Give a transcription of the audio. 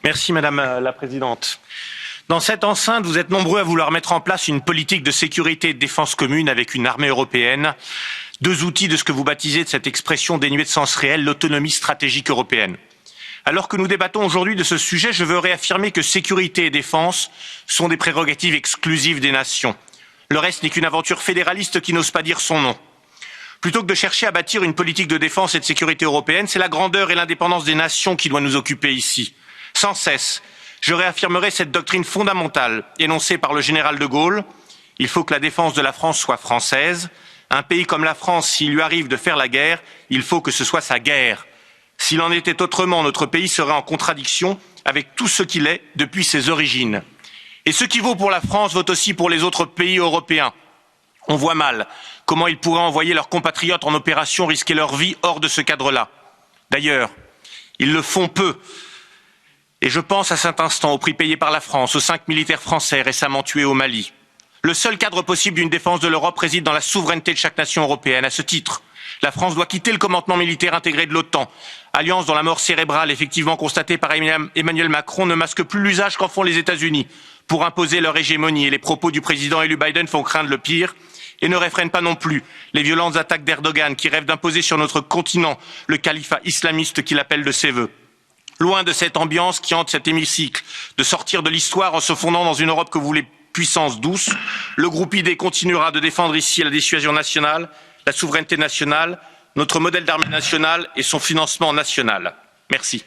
Merci Madame la Présidente. Dans cette enceinte, vous êtes nombreux à vouloir mettre en place une politique de sécurité et de défense commune avec une armée européenne, deux outils de ce que vous baptisez de cette expression dénuée de sens réel, l'autonomie stratégique européenne. Alors que nous débattons aujourd'hui de ce sujet, je veux réaffirmer que sécurité et défense sont des prérogatives exclusives des nations. Le reste n'est qu'une aventure fédéraliste qui n'ose pas dire son nom. Plutôt que de chercher à bâtir une politique de défense et de sécurité européenne, c'est la grandeur et l'indépendance des nations qui doit nous occuper ici. Sans cesse, je réaffirmerai cette doctrine fondamentale énoncée par le général de Gaulle. Il faut que la défense de la France soit française. Un pays comme la France, s'il lui arrive de faire la guerre, il faut que ce soit sa guerre. S'il en était autrement, notre pays serait en contradiction avec tout ce qu'il est depuis ses origines. Et ce qui vaut pour la France vaut aussi pour les autres pays européens. On voit mal comment ils pourraient envoyer leurs compatriotes en opération risquer leur vie hors de ce cadre-là. D'ailleurs, ils le font peu. Et je pense à cet instant au prix payé par la France, aux 5 militaires français récemment tués au Mali. Le seul cadre possible d'une défense de l'Europe réside dans la souveraineté de chaque nation européenne. À ce titre, la France doit quitter le commandement militaire intégré de l'OTAN, alliance dont la mort cérébrale effectivement constatée par Emmanuel Macron ne masque plus l'usage qu'en font les États-Unis pour imposer leur hégémonie. Et les propos du président élu Biden font craindre le pire et ne réfrènent pas non plus les violentes attaques d'Erdogan qui rêve d'imposer sur notre continent le califat islamiste qu'il appelle de ses vœux. Loin de cette ambiance qui hante cet hémicycle, de sortir de l'histoire en se fondant dans une Europe que vous voulez puissance douce, le groupe ID continuera de défendre ici la dissuasion nationale, la souveraineté nationale, notre modèle d'armée nationale et son financement national. Merci.